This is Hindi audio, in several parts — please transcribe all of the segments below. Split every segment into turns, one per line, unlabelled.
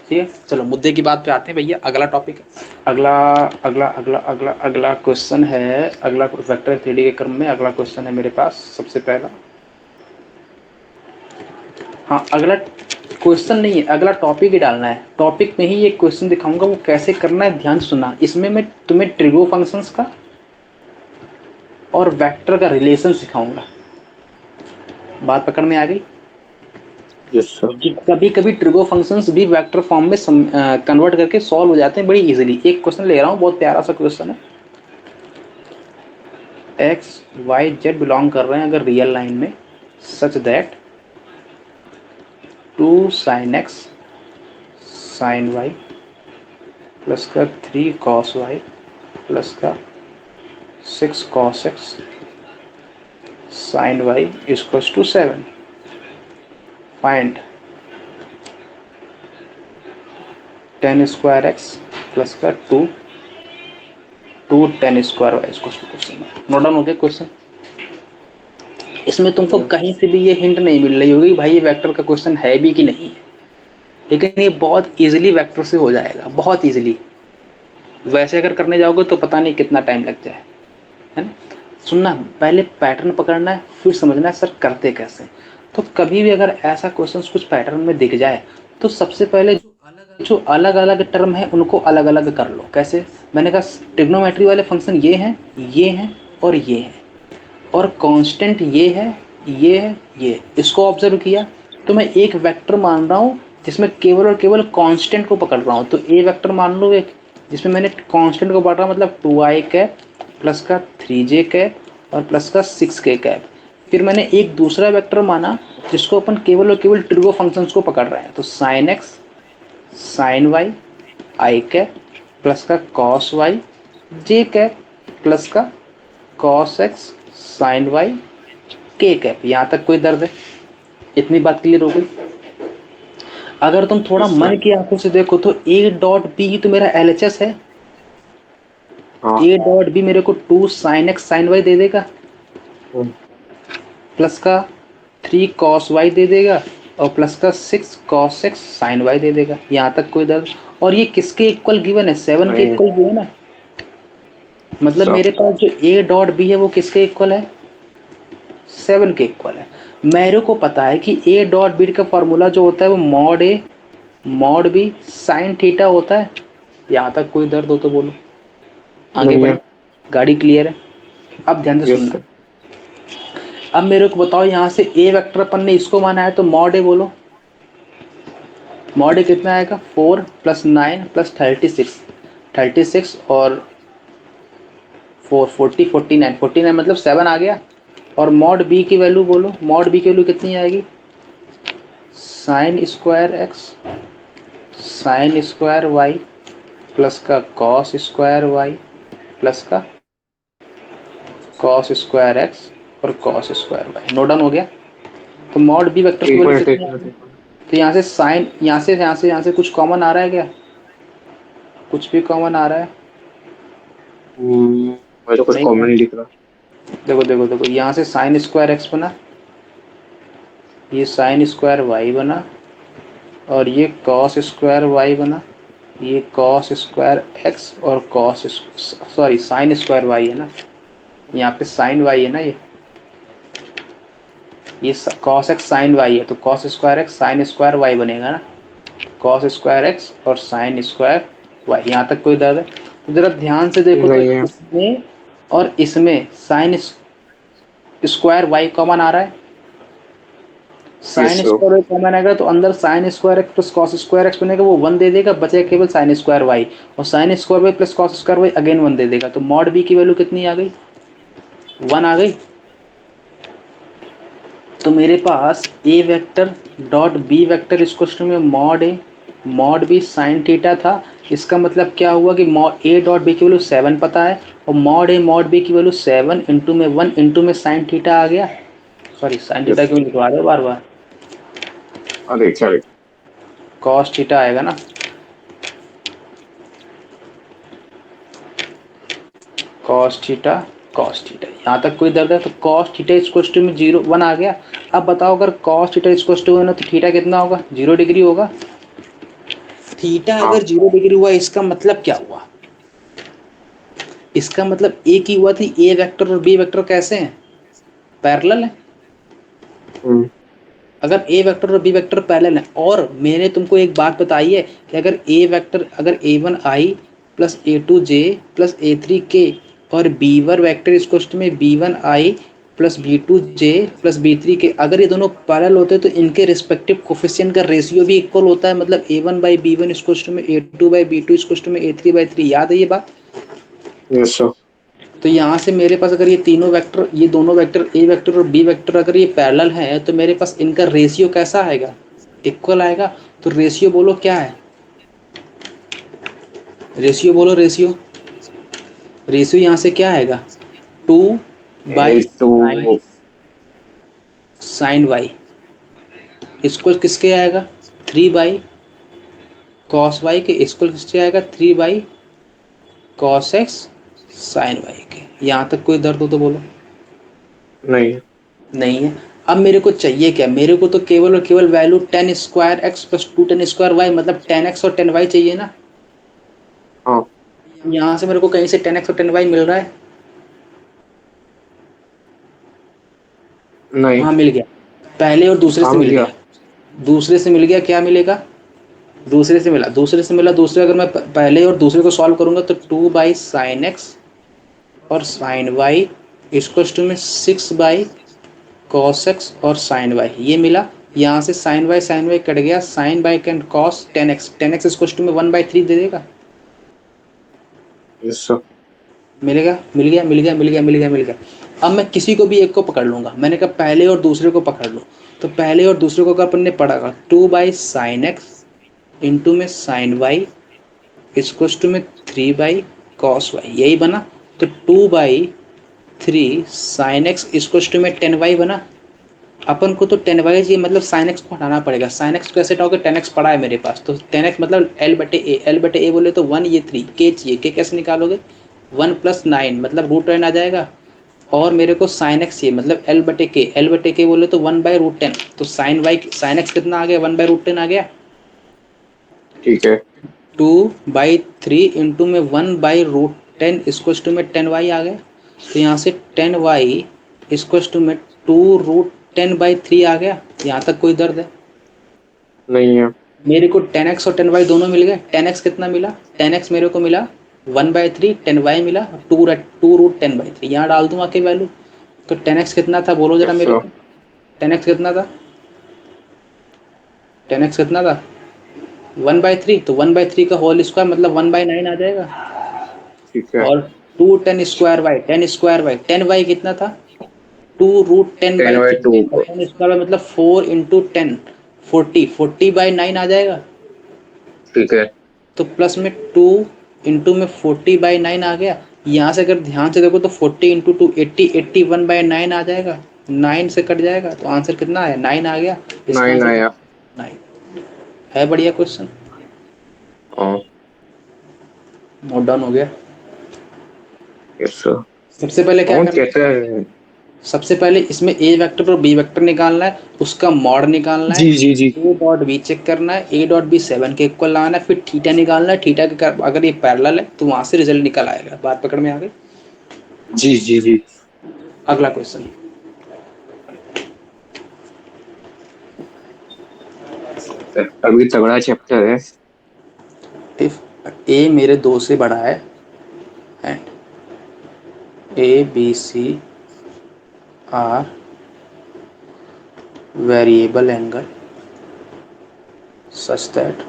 ठीक है, चलो मुद्दे की बात पे आते हैं भैया। अगला टॉपिक, अगला अगला अगला अगला अगला क्वेश्चन है, अगला वेक्टर थ्री के क्रम में अगला क्वेश्चन है मेरे पास सबसे पहला। हाँ, अगला क्वेश्चन नहीं है, अगला टॉपिक ही डालना है। टॉपिक में ही ये क्वेश्चन दिखाऊंगा, वो कैसे करना है ध्यान सुनना। इसमें मैं तुम्हें ट्रिगो फंक्शंस का और वेक्टर का रिलेशन सिखाऊंगा। बात पकड़ में आ गई?
Yes sir.
कि कभी कभी ट्रिगो फंक्शंस भी वेक्टर फॉर्म में कन्वर्ट करके सॉल्व हो जाते हैं बड़ी इजीली। एक क्वेश्चन ले रहा हूँ, बहुत प्यारा सा क्वेश्चन है। एक्स वाई जेड बिलोंग कर रहे हैं अगर रियल लाइन में, such that 2 sine x sine y plus का 3 कॉस वाई प्लस का 6 cos x sine y equals to 7। Find tan square x plus का 2 tan square y equals to question. Note down हो गया क्वेश्चन? इसमें तुमको कहीं से भी ये हिंट नहीं मिल रही होगी भाई ये वेक्टर का क्वेश्चन है भी कि नहीं है, लेकिन ये बहुत इजीली वेक्टर से हो जाएगा, बहुत इजीली। वैसे अगर करने जाओगे तो पता नहीं कितना टाइम लग जाए, है ना। सुनना, पहले पैटर्न पकड़ना है, फिर समझना है सर करते कैसे। तो कभी भी अगर ऐसा क्वेश्चन कुछ पैटर्न में दिख जाए तो सबसे पहले जो अलग अलग टर्म है उनको अलग अलग कर लो। कैसे? मैंने कहा ट्रिग्नोमेट्री वाले फंक्शन ये हैं और ये हैं, और कांस्टेंट ये है, ये है, ये। इसको ऑब्जर्व किया तो मैं एक वेक्टर मान रहा हूँ जिसमें केवल और केवल कांस्टेंट को पकड़ रहा हूँ। तो ए वेक्टर मान लो एक, जिसमें मैंने कांस्टेंट को पकड़ रहा, मतलब 2i कैप प्लस का 3j कैप और प्लस का 6k कैप। फिर मैंने एक दूसरा वेक्टर माना जिसको अपन केवल और केवल ट्रिगो फंक्शंस को पकड़ रहे हैं। तो साइन एक्स साइन वाई आई कैप प्लस का कॉस वाई जे कैप प्लस का कॉस एक्स साइन वाई के कैप। यहाँ तक कोई दर्द है? इतनी बात क्लियर हो गई? अगर तुम थोड़ा
यस
मन
सर।
की आंखों से देखो तो ए डॉट बी ही तो मेरा एलएचएस है।
हाँ।
ए डॉट बी मेरे को 2 साइन एक्स साइन वाई दे देगा प्लस का 3 कॉस वाई दे देगा और प्लस का 6 कॉस एक्स साइन वाई दे देगा। यहाँ तक कोई दर्द? और ये किसके इक्वल गिवन है? 7 के
नहीं
इक्वल गिवन है। मतलब
सर।
मेरे पास जो ए डॉट बी है वो किसके इक्वल है? 7 के इक्वल है। मेरे को पता है कि ए डॉट बी का फॉर्मूला जो होता है वो mod A mod B sine theta होता है। यहाँ तक कोई दर्द हो तो बोलो, आगे
नहीं
बढ़े।
है।
गाड़ी क्लियर है? अब ध्यान से
यस
सुनना।
सर।
अब मेरे को बताओ, यहाँ से ए वेक्टर अपन ने इसको माना है तो मॉड ए बोलो। मॉड ए कितना आएगा? 4 प्लस 9 प्लस 36, 36 और 4 40 49, 49 मतलब 7 आ गया। और मॉड बी की वैल्यू बोलो, मॉड बी की वैल्यू कितनी आएगी? Sine square x sine square y plus का कॉस स्क्वायर वाई प्लस का कॉस स्क्वायर एक्स और cos square y. Note down हो गया? तो मॉड बी वेक्टर की
एक
वैल्यू
मिनट
कितनी
एक
आ
मिनट
गई?
एक मिनट।
तो यहाँ से साइन, यहाँ से कुछ कॉमन आ रहा है क्या? कुछ भी कॉमन आ रहा है?
मुझे तो कुछ
नहीं
कॉमन
कॉमन।
नहीं दिख रहा।
देखो देखो देखो, यहाँ से साइन स्क्वायर एक्स बना, ये साइन स्क्वायर वाई बना और ये कॉस स्क्वायर वाई बना, ये कॉस स्क्वायर एक्स और cos, sorry sine square y है ना, यहाँ पे साइन वाई है ना, ये कॉस एक्स साइन वाई है तो cos square x sine square y बनेगा ना, कॉस स्क्वायर एक्स और साइन स्क्वायर वाई। यहाँ तक कोई दर्द है? तो जरा ध्यान से देखो तो
नहीं है।
इसमें और इसमें साइन स्क्वायर वाई कॉमन आ रहा है।
Yes
sine
sir.
Square y common आएगा तो अंदर sine square x plus cos square x बनेगा, वो 1 दे देगा, बचेगा केवल साइन स्क्वायर वाई। और sine square y plus cos square y again 1 दे देगा। तो मॉड बी की वैल्यू कितनी आ गई? 1 आ गई। तो मेरे पास ए वेक्टर डॉट बी वेक्टर इस क्वेश्चन में mod A mod B sine theta था। इसका मतलब क्या हुआ कि मॉड ए डॉट बी की वैल्यू 7 पता है और मॉड ए मॉड बी की वैल्यू 7 इंटू में 1 इंटू में साइन थीटा आ गया। सॉरी साइन थीटा
यस
क्यों लिखवा रहे हो बार बार?
अरे चल।
कॉस थीटा आएगा ना, कॉस थीटा कॉस थीटा। यहाँ तक कोई दर्द है? तो कॉस थीटा इस क्वेश्चन में 0 1 आ गया। अब बताओ अगर कॉस थीटा इस क्वेश्चन में तो थीटा कितना होगा? 0 डिग्री होगा। थीटा
हाँ
अगर 0 डिग्री हुआ इसका मतलब क्या हुआ? इसका मतलब एक ही हुआ थी, ए वेक्टर और बी वेक्टर कैसे हैं? पैरेलल है।
हम्म,
अगर ए वेक्टर और बी वेक्टर पैरेलल है, और मैंने तुमको एक बात बताई है कि अगर ए वेक्टर, अगर a1i plus a2j plus a3k और b1 वेक्टर इसको में b1i plus b2j plus b3k, अगर ये दोनों पैरेलल होते हैं तो इनके रिस्पेक्टिव कोफिशिएंट का रेशियो भी इक्वल होता है। मतलब a1/b1 इसको में a2/b2 इसको में a3/3। याद है ये बात?
Yes sir.
तो यहाँ से मेरे पास अगर ये तीनों वेक्टर, ये दोनों वेक्टर ए वेक्टर और बी वेक्टर अगर ये पैरेलल है तो मेरे पास इनका रेशियो कैसा आएगा? इक्वल आएगा। तो रेशियो बोलो क्या है? रेशियो बोलो, रेशियो। रेशियो यहाँ से क्या आएगा? 2
टू।
साइन वाई इसको किसके आएगा? 3/कॉस वाई के। इसको किसके आएगा? 3/कॉस एक्स साइन वाई के। यहाँ तक कोई दर्द हो तो बोलो।
नहीं।
नहीं है। अब मेरे को चाहिए क्या? मेरे को तो केवल और केवल value tan square x plus 2 tan² y, मतलब 10x और 10y चाहिए ना।
हाँ।
यहाँ से मेरे को कहीं से 10x और 10y मिल रहा है?
नहीं।
हाँ मिल गया। पहले और दूसरे
हाँ
से
मिल
मिल
गया।
गया। दूसरे से मिल गया, क्या मिलेगा? दूसरे से मिला, दूसरे से मिला। दूसरे अगर मैं पहले और दूसरे को सॉल्व करूंगा तो 2/sin x और sin y इक्वल्स में 6/cos x और sin y, ये मिला। यहाँ से sin y कट गया, sin by can cos 10x, 10x equals में 1/3 दे देगा।
Yes sir.
मिलेगा? मिल गया, मिल गया, मिल गया, मिल गया, मिल गया। अब मैं किसी को भी एक को पकड़ लूंगा। मैंने कहा पहले और दूसरे को पकड़ लो। तो पहले और दूसरे को अपन ने पढ़ा 2/sin x इंटू में sin y इक्वल्स में 3/cos y, यही बना। तो 2/3 sin x इक्वल्स में 10y बना। अपन को तो 10y चाहिए, मतलब sin x को हटाना पड़ेगा। sin x कैसे हटाओगे? 10x पड़ा है मेरे पास, तो 10x मतलब l/a बोले तो 1, ये 3 k चाहिए। k कैसे निकालोगे? 1 + 9 मतलब √10 आ जाएगा। और मेरे को sin x चाहिए, मतलब l/k बोले तो 1/√10। तो sin x कितना आ गया? 1/√10 आ गया।
ठीक है।
2/3 इंटू में 1/√10 इक्वल्स टू में 10y आ गया। तो यहाँ से 10y इक्वल्स टू में 2√10/3 आ गया। यहाँ तक कोई दर्द है?
नहीं है।
मेरे को 10x और 10y दोनों मिल गए। 10x कितना मिला? 10x मेरे को मिला 1/3, 10y मिला 2√10/3। यहाँ डाल दूँ आके वैल्यू। तो 10x कितना था बोलो जरा
यस
मेरे
सर।
को। 10x कितना था? 10x कितना था? 1/3। तो 1/3 का होल स्क्वायर मतलब 1/9 आ जाएगा।
ठीक है।
और 2 10² y, 10y कितना था? 2√10/3।
10/2 को।
10² मतलब 4 × 10, 40 आ जाएगा।
ठीक है।
तो प्लस में 2 इंटू में 40/9 आ गया। यहाँ से अगर ध्यान से देखो तो 40 इंटू 2 80, 81/9 आ जाएगा। 9 से कट जाएगा तो आंसर कितना आया? 9 आ गया। इसका
9
आंसर
आया।
9 है। बढ़िया क्वेश्चन।
हाँ।
नोट डाउन हो गया।
Yes sir.
सबसे पहले क्या
कौन
करना
कहता
है?
है?
सबसे पहले इसमें ए वेक्टर और बी वेक्टर निकालना है, उसका मॉड निकालना है।
जी जी जी।
ए डॉट बी चेक करना है, ए डॉट बी 7 के इक्वल लाना है। फिर थीटा निकालना है। थीटा के अगर ये पैरेलल है तो वहां से रिजल्ट निकल आएगा। बात पकड़ में आ गई?
जी जी जी।
अगला क्वेश्चन।
अभी तगड़ा चैप्टर है।
इफ ए मेरे 2 से बड़ा है and A B C are variable angle such that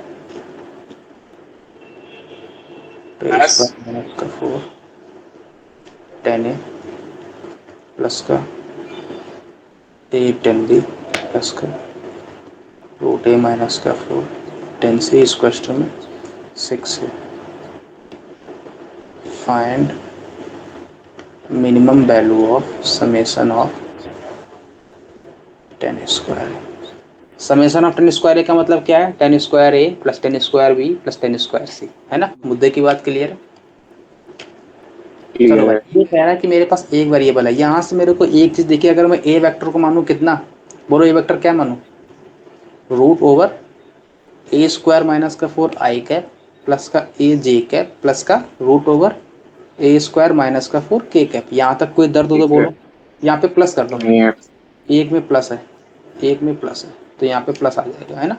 -4 10a plus का 8 10b प्लस का √a - 10c इक्वल में 6a। Find minimum value of summation of 10²। Summation of 10² का मतलब क्या है? 10² a plus 10² b plus 10² c, है ना? मुद्दे की बात क्लियर है? चलो
क्लियर
भाई,
है।
ये कह रहा है कि मेरे पास एक वेरिएबल है। यहाँ से मेरे को एक चीज़ देखिए, अगर मैं ए वेक्टर को मानूँ कितना, बोलो ए वेक्टर क्या मानूँ? √, ए स्क्वायर माइनस का 4 आई कैप प्लस का ए जे कैप प्लस का रूट ओवर ए स्क्वायर माइनस का 4 के कैप। यहाँ तक कोई दर्द हो तो
ठीक है।
बोलो। यहाँ पे प्लस कर दो,
नहीं है।
एक में प्लस है, एक में प्लस है, तो यहाँ पे प्लस आ जाएगा, है ना।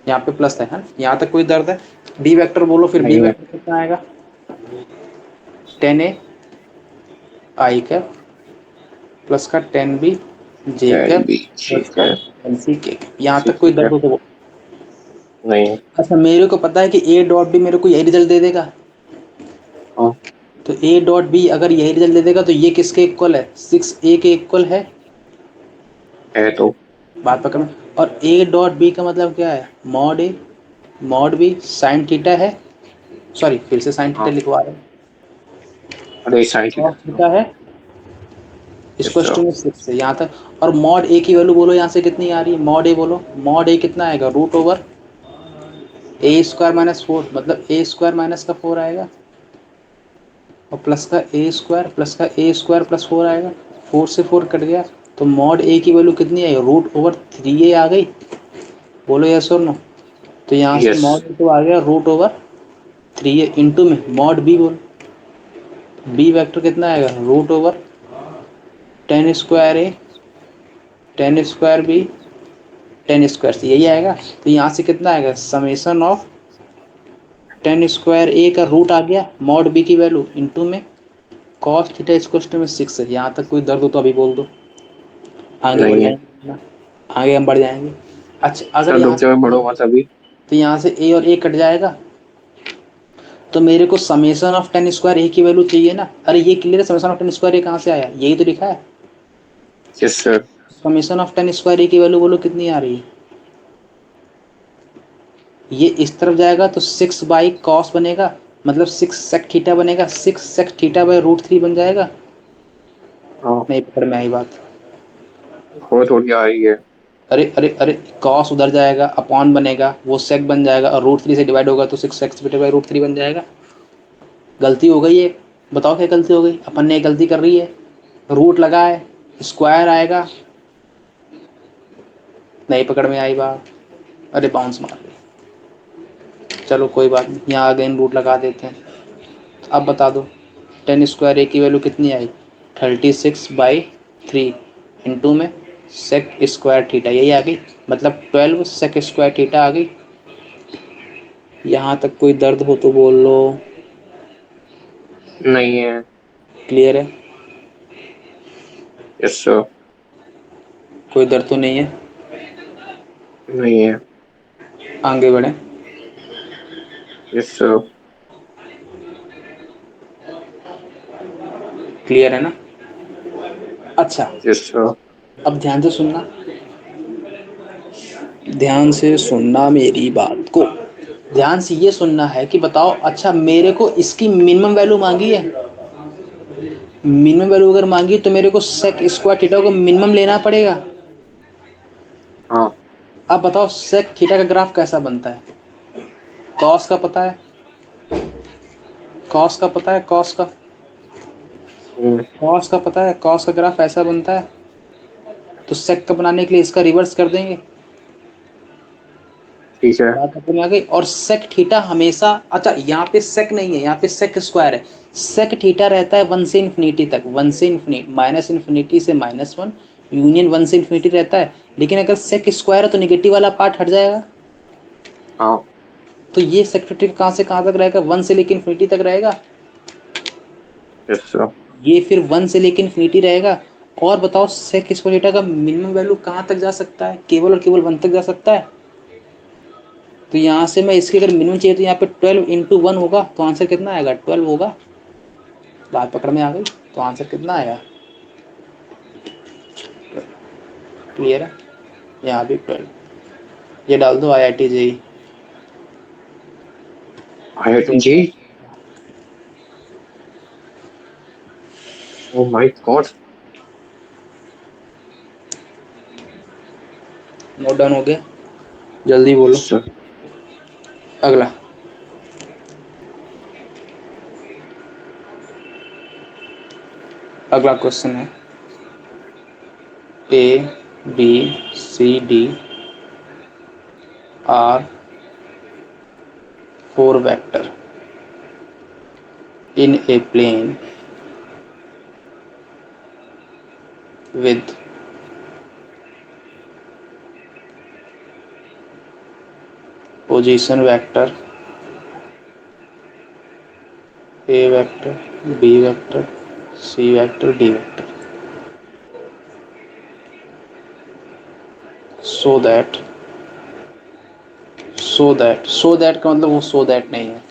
यहाँ पे प्लस है, यहाँ तक कोई दर्द है। बी वेक्टर बोलो फिर, बी
नहीं है।
वेक्टर कितना आएगा, 10 ए आई कैप प्लस का 10 b j
tan
cap
b
plus
ठीक
का
है।
10 सी के कैप। यहाँ
सी
तक कोई
ठीक है।
दर्द हो तो बोलो।
नहीं है।
अच्छा मेरे को पता है कि ए डॉट बी मेरे को यही रिजल्ट दे देगा,
हाँ
तो ए डॉट बी अगर यही रिजल्ट दे देगा तो ये किसके इक्वल है, 6 ए के इक्वल है।
है तो।
बात पकड़ में। और ए डॉट बी का मतलब क्या है, मॉड बी साइन थीटा है, सॉरी फिर से साइन थीटा
हाँ।
लिखवा रहे हैं,
अरे साइन
कॉस
थीटा।
थीटा है,
यस
इसको
सर।
में 6 है यहाँ तक। और मॉड ए की वैल्यू बोलो यहाँ से कितनी आ रही है, मॉड ए बोलो, मॉड ए कितना आएगा, रूट ओवर ए स्क्वायर माइनस 4, मतलब ए स्क्वायर माइनस का 4 आएगा और प्लस का ए स्क्वायर प्लस का ए स्क्वायर प्लस 4 आएगा, 4 से 4 कट गया, तो मॉड ए की वैल्यू कितनी आई, रूट ओवर 3 ए आ गई, बोलो यस और नो। तो यहाँ से
यस।
मॉड तो आ गया रूट ओवर 3 ए इंटू में मॉड बी बोलो, बी वेक्टर कितना आएगा, रूट ओवर 10 स्क्वायर ए 10 स्क्वायर बी 10 स्क्वायर सी, यही आएगा। तो यहाँ से कितना आएगा, समेसन ऑफ 10 स्क्वायर ए का रूट आ गया मॉड बी की वैल्यू इंटू में कॉस थीटा इक्वल में 6 है। यहाँ तक कोई दर्द हो तो अभी बोल दो, आगे बढ़
नहीं है।
जाएंगे, आगे हम बढ़ जाएंगे। अच्छा अगर
सर रुक
यहाँ
जाओ, बढ़ो मत अभी।
तो यहाँ से ए और ए कट जाएगा, तो मेरे को समेसन ऑफ 10 स्क्वायर ए की वैल्यू चाहिए ना। अरे ये क्लियर है, समेसन ऑफ 10 स्क्वायर ए कहाँ से आया, यही तो लिखा है।
Yes sir.
Summation of 10 square A की वैल्यू बोलो कितनी आ रही है, ये इस तरफ जाएगा तो 6 बाई कॉस बनेगा, मतलब 6 सेक थीटा बनेगा, 6 सेक थीटा बाई रूट 3 बन जाएगा।
हाँ
नहीं पकड़ में आई बात।
हो थोड़ी आ रही है।
अरे अरे अरे, कॉस उधर जाएगा, अपॉन बनेगा, वो सेक बन जाएगा और रूट 3 से डिवाइड होगा तो 6 सेक्स बटे बाई रूट 3 बन जाएगा। गलती हो गई है, बताओ क्या गलती हो गई, अपन ने गलती कर रही है, रूट लगा है, स्क्वायर आएगा। नहीं पकड़ में आई बात, अरे बाउंस मार गई। चलो कोई बात नहीं, यहाँ अगेन रूट लगा देते हैं। अब बता दो 10 स्क्वायर ए की वैल्यू कितनी आई, 36/3 इंटू में सेक स्क्वायर थीटा, यही आ गई, मतलब 12 सेक स्क्वायर थीटा आ गई। यहाँ तक कोई दर्द हो तो बोल लो।
नहीं है।
क्लियर है,
यस सर।
कोई दर्द तो नहीं है,
नहीं है।
आगे बढ़े।
Yes sir.
क्लियर है ना। अच्छा
यस सर।
अब ध्यान से सुनना, ध्यान से सुनना मेरी बात को, ध्यान से ये सुनना है कि बताओ, अच्छा मेरे को इसकी मिनिमम वैल्यू मांगी है, मिनिमम वैल्यू अगर मांगी तो मेरे को सेक स्क्वायर थीटा को मिनिमम लेना पड़ेगा।
हाँ।
अब बताओ सेक थीटा का ग्राफ कैसा बनता है, कॉस का पता है, कॉस का पता है, कॉस का,
हम्म,
कॉस का पता है, कॉस का ग्राफ ऐसा बनता है, तो सेक का बनाने के लिए इसका रिवर्स कर देंगे।
ठीक है।
बात समझ में आ गई। और सेक थीटा हमेशा, अच्छा यहाँ पे सेक नहीं है, यहाँ पे सेक स्क्वायर है, सेक थीटा रहता है 1 से इन्फिनिटी तक, 1 से इन्फिनिटी, माइनस इन्फिनिटी से -1 यूनियन 1 से इन्फिनिटी रहता है। लेकिन अगर सेक स्क्वायर है तो निगेटिव वाला पार्ट हट जाएगा,
हाँ।
तो ये सेक थीटा कहाँ से कहाँ तक रहेगा, 1 से लेकर इन्फिनिटी तक रहेगा,
यस सर।
ये फिर 1 से लेकर इन्फिनिटी रहेगा। और बताओ सेक स्क्वायर थीटा का मिनिमम वैल्यू कहाँ तक जा सकता है, केवल और केवल 1 तक जा सकता है। तो यहाँ से मैं इसके अगर मिनिमम चाहिए तो यहाँ पे 12 इंटू 1 होगा, तो आंसर कितना आएगा, 12 होगा। बात पकड़ में आ गई, तो आंसर कितना आएगा, क्लियर है, यहाँ भी 12। ये डाल दो आई आई टी जेई।
आई जी। Oh my God.
Note down हो गया, जल्दी बोलो।
Yes sir.
अगला, अगला क्वेश्चन है A B C D are four vector in a plane with position vector A vector, B vector, C vector, D vector, so that का मतलब वो so that नहीं है,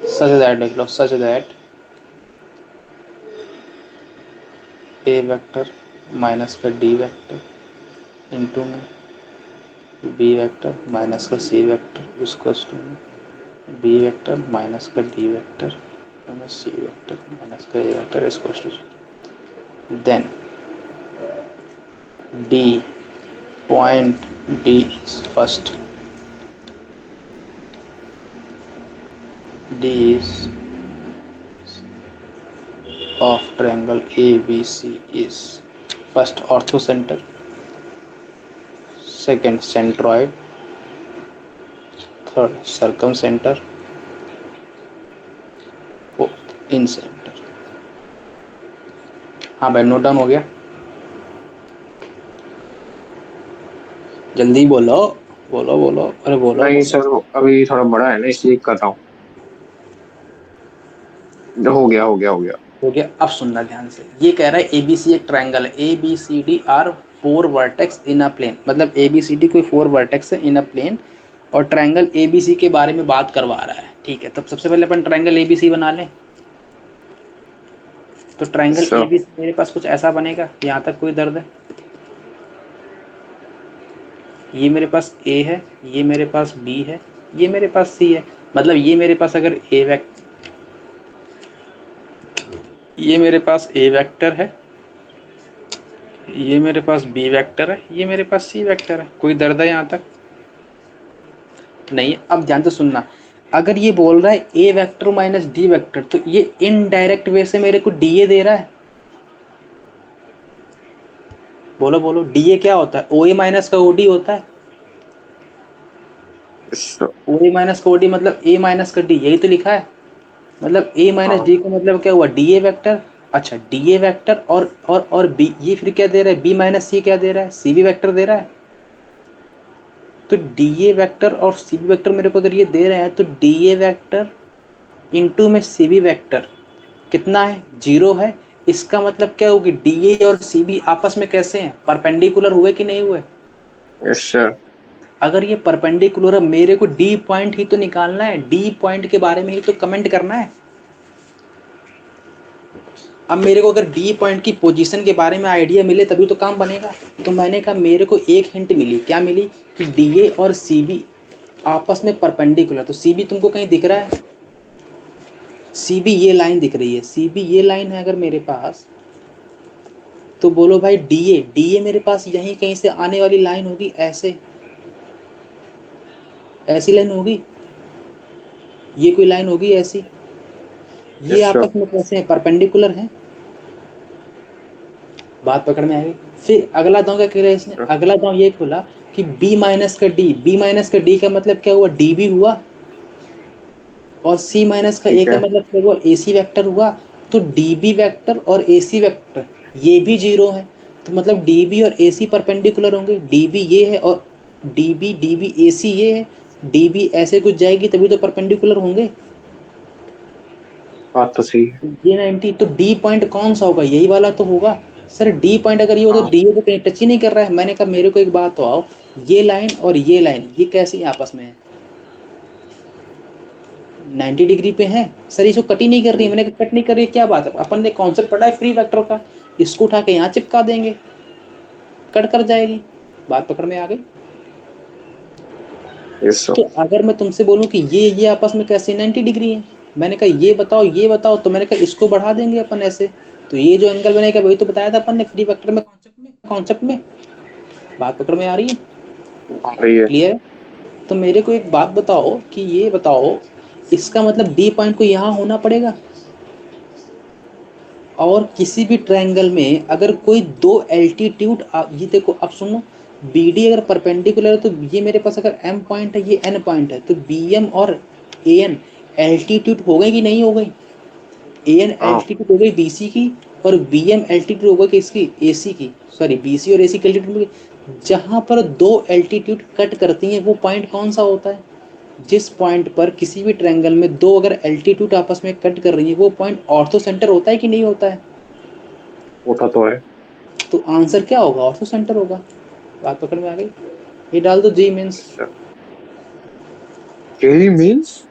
such that लिख लो, such that A vector minus का D vector इंटू में B vector माइनस का C vector इक्वल्स टू में B vector माइनस का D vector C vector minus का A vector equals to then D point D is first, D is of triangle ABC is first orthocenter, second centroid, third circumcenter, fourth incentre. हाँ भाई नोट डाउन हो गया, जल्दी बोलो बोलो बोलो, अरे बोलो
नहीं
बोलो।
सर, अभी थोड़ा बड़ा है ना, इसलिए कर रहा हूँ। हो गया हो गया हो गया।
हो गया। अब सुनना ध्यान से, ये कह रहा है एबीसी एक ट्रायंगल है, ABCD are four vertex in a plane, मतलब ABCD कोई फोर वर्टेक्स है इन अ प्लेन और ट्रायंगल ABC के बारे में बात करवा रहा है। ठीक है, तब सबसे पहले अपन ट्रायंगल ABC बना लें। तो ट्रायंगल
सर
ABC मेरे पास कुछ ऐसा बनेगा, यहाँ तक कोई दर्द है? ये मेरे पास A है, ये मेरे पास B है, ये मेरे पास C है, मतलब ये मेरे पास अगर ये मेरे पास A वेक्टर है, ये मेरे पास B वेक्टर है, ये मेरे पास C वेक्टर है। कोई दर्द है यहाँ तक? नहीं। अब ध्यान से सुनना, अगर ये बोल रहा है A vector minus D vector, तो ये इनडायरेक्ट वे से मेरे को DA दे रहा है। बोलो बोलो, DA क्या होता है? OA माइनस का OD होता है। OA माइनस का OD मतलब A माइनस का D, यही तो लिखा है। मतलब A माइनस
हाँ
D का मतलब क्या हुआ? DA vector. अच्छा, DA वेक्टर और B, ये फिर क्या दे रहा है? B माइनस C क्या दे रहा है? CB वेक्टर दे रहा है। तो DA वेक्टर और CB वेक्टर मेरे को अगर ये दे रहे हैं, तो DA वेक्टर इंटू में CB वेक्टर कितना है? 0 है। इसका मतलब क्या होगी? DA और CB आपस में कैसे हैं? परपेंडिकुलर हुए कि नहीं हुए?
Yes sir.
अगर ये परपेंडिकुलर है, मेरे को D पॉइंट ही तो निकालना है, D पॉइंट के बारे में ही तो कमेंट करना है। अब मेरे को अगर D पॉइंट की पोजीशन के बारे में आइडिया मिले तभी तो काम बनेगा। तो मैंने कहा मेरे को एक हिंट मिली, क्या मिली? कि DA और CB आपस में परपेंडिकुलर। तो CB तुमको कहीं दिख रहा है? CB ये लाइन दिख रही है, CB ये लाइन है अगर मेरे पास, तो बोलो भाई DA मेरे पास यहीं कहीं से आने वाली लाइन होगी, ऐसी लाइन होगी, ये कोई लाइन होगी ऐसी। ये
यस सर।
आपस में कैसे हैं? परपेंडिकुलर हैं। बात पकड़ में आएगी। फिर अगला दांव क्या किया इसने? अगला दांव ये खोला कि B माइनस का D का मतलब क्या हुआ? DB हुआ। और C माइनस का A
ठीक
का
है।
मतलब क्या हुआ? AC वेक्टर हुआ। तो DB वेक्टर और AC वेक्टर ये भी 0 है, तो मतलब DB और AC परपेंडिकुलर होंगे। DB ये है और DB AC ये है, DB ऐसे कुछ जाएगी तभी तो परपेंडिकुलर होंगे।
बात तो सही है।
ये 90, तो D पॉइंट कौन सा होगा? यही वाला तो होगा। सर D पॉइंट अगर ये हो तो
हाँ
D तो कहीं टच ही नहीं कर रहा है। मैंने कहा मेरे को एक बात तो आओ, ये लाइन और ये लाइन ये कैसी आपस में है? 90 डिग्री पे है। सर इसको कट ही नहीं कर रही है। मैंने कहा कट नहीं कर रही है, क्या बात है? अपन ने कॉन्सेप्ट पढ़ा है फ्री वेक्टर का, इसको उठा के यहाँ चिपका देंगे, कट कर जाएगी। बात पकड़ में आ गई।
यस
तो
सर।
अगर मैं तुमसे बोलूं कि ये आपस में कैसे 90 डिग्री है, मैंने कहा ये बताओ, तो मैंने कहा इसको बढ़ा देंगे अपन ऐसे, तो ये जो एंगल बनेगा वही तो बताया था अपन ने फ्री वेक्टर में, कॉन्सेप्ट में। बात पकड़ में आ रही है?
आ रही है।
क्लियर? तो मेरे को एक बात बताओ कि ये बताओ, इसका मतलब डी पॉइंट को यहाँ होना पड़ेगा। और किसी भी ट्रायंगल में अगर कोई दो एल्टीट्यूड, ये देखो अब सुनो, बी डी अगर परपेंडिकुलर है तो ये मेरे पास अगर एम पॉइंट है, ये एन पॉइंट है, तो बी एम और ए एन एल्टीट्यूड हो गई कि नहीं हो गई? ए एन
हाँ
एल्टीट्यूड हो गई बी सी की, और बी एम एल्टीट्यूड हो गई किसकी? ए सी की। सॉरी, बी सी और ए सी की एल्टीट्यूड। जहां पर दो एल्टीट्यूड कट करती हैं वो पॉइंट कौन सा होता है? जिस पॉइंट पर किसी भी ट्रायंगल में दो अगर एल्टीट्यूड आपस में कट कर रही है वो पॉइंट ऑर्थो सेंटर होता है कि नहीं होता है?
होता तो है।
तो आंसर क्या होगा? ऑर्थो सेंटर होगा। बात पकड़ में आ गई? ये डाल दो जी मीन्स।
अच्छा, केली मीन्स।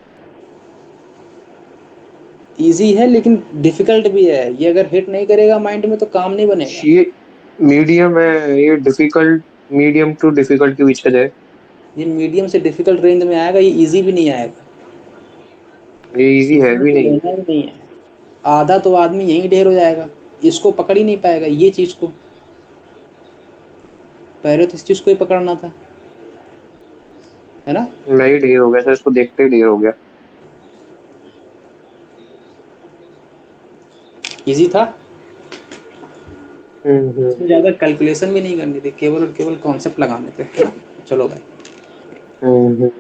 इजी है लेकिन डिफिकल्ट भी है, ये अगर हिट नहीं करेगा माइंड में तो काम नहीं बनेगा।
ये मीडियम है, ये डिफिकल्ट, मीडियम टू डिफिकल्ट के बीच है।
ये मीडियम से डिफिकल्ट रेंज में आएगा, ये इजी भी नहीं आएगा।
ये इजी है
इसमें
भी
तो
नहीं।
लेना ही नहीं है। आधा तो आदमी यहीं ढेर हो जाएगा, इसको पकड़ ही नहीं पाएगा ये चीज को। पहले तो इस चीज को ही पकड़ना था, है ना?
मैं ही ढेर हो गया सर, इसको देखते ही ढेर हो गया।
इजी था।
हम्म।
इसमें ज्यादा कैलकुलेशन भी नहीं करनी थी, केवल और केवल कॉन्सेप्ट लगाने थे, है ना? चलो भाई।
हम्म।